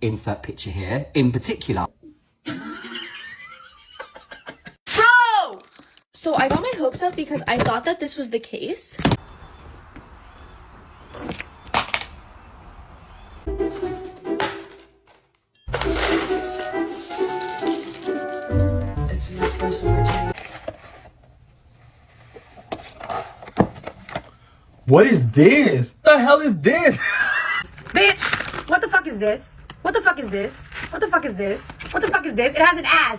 insert picture here, in particular. Bro! So I got my hopes up because I thought that this was the case. It's an espresso martini. What is this? The hell is this? Bitch, what the fuck is this? What the fuck is this? What the fuck is this? What the fuck is this? It has an ass.